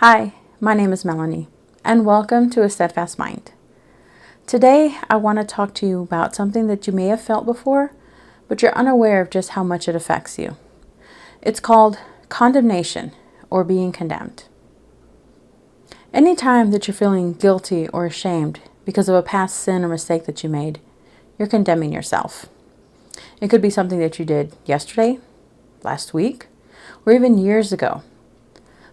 Hi, my name is Melanie, and welcome to A Steadfast Mind. Today, I want to talk to you about something that you may have felt before, but you're unaware of just how much it affects you. It's called condemnation, or being condemned. Anytime that you're feeling guilty or ashamed because of a past sin or mistake that you made, you're condemning yourself. It could be something that you did yesterday, last week, or even years ago.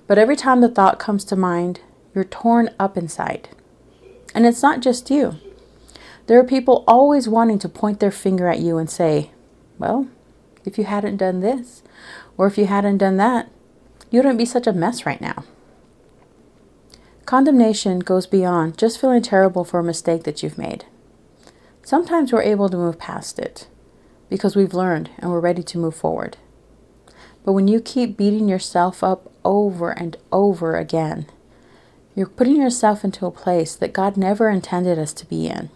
But every time the thought comes to mind, you're torn up inside. And it's not just you. There are people always wanting to point their finger at you and say, well, if you hadn't done this, or if you hadn't done that, you wouldn't be such a mess right now. Condemnation goes beyond just feeling terrible for a mistake that you've made. Sometimes we're able to move past it because we've learned and we're ready to move forward. But when you keep beating yourself up over and over again, you're putting yourself into a place that God never intended us to be in.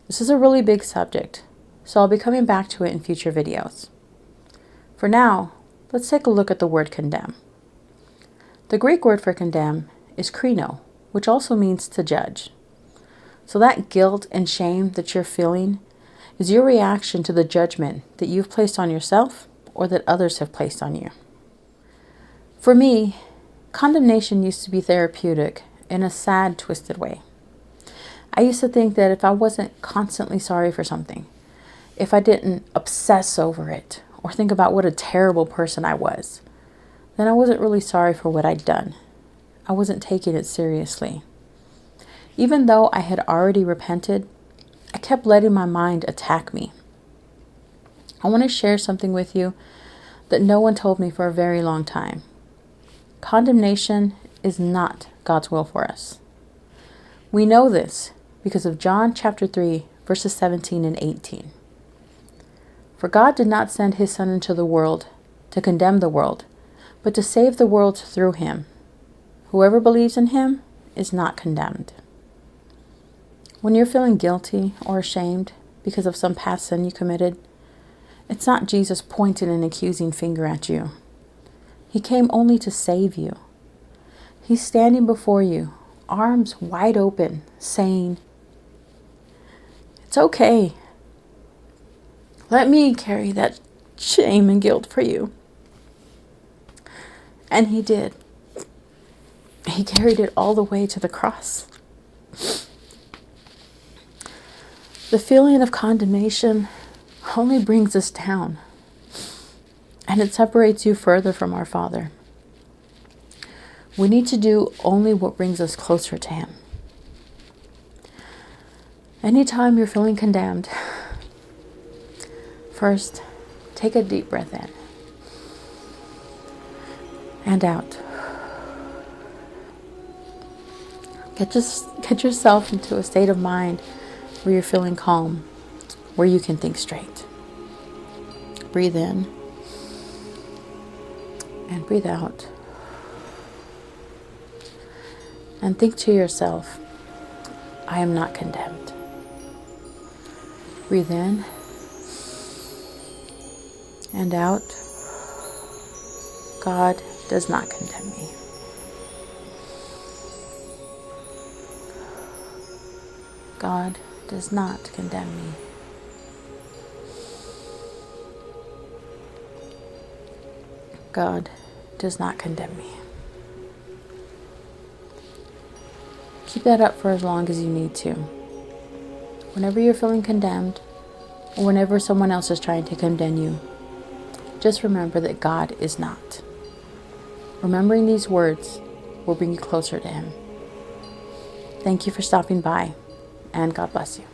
This is a really big subject, so I'll be coming back to it in future videos. For now, let's take a look at the word condemn. The Greek word for condemn is krino, which also means to judge. So that guilt and shame that you're feeling is your reaction to the judgment that you've placed on yourself or that others have placed on you. For me, condemnation used to be therapeutic in a sad, twisted way. I used to think that if I wasn't constantly sorry for something, if I didn't obsess over it or think about what a terrible person I was, then I wasn't really sorry for what I'd done. I wasn't taking it seriously. Even though I had already repented, I kept letting my mind attack me. I want to share something with you that no one told me for a very long time. Condemnation is not God's will for us. We know this because of John chapter 3, verses 17 and 18. For God did not send his Son into the world to condemn the world, but to save the world through him. Whoever believes in him is not condemned. When you're feeling guilty or ashamed because of some past sin you committed, it's not Jesus pointing an accusing finger at you. He came only to save you. He's standing before you, arms wide open, saying, it's okay. Let me carry that shame and guilt for you. And he did. He carried it all the way to the cross. The feeling of condemnation only brings us down, and it separates you further from our Father. We need to do only what brings us closer to him. Anytime you're feeling condemned, first, take a deep breath in and out. Get yourself into a state of mind where you're feeling calm, where you can think straight. Breathe in and breathe out. And think to yourself, I am not condemned. Breathe in and out. God does not condemn me. God does not condemn me. God does not condemn me. Keep that up for as long as you need to. Whenever you're feeling condemned, or whenever someone else is trying to condemn you, just remember that God is not. Remembering these words will bring you closer to him. Thank you for stopping by, and God bless you.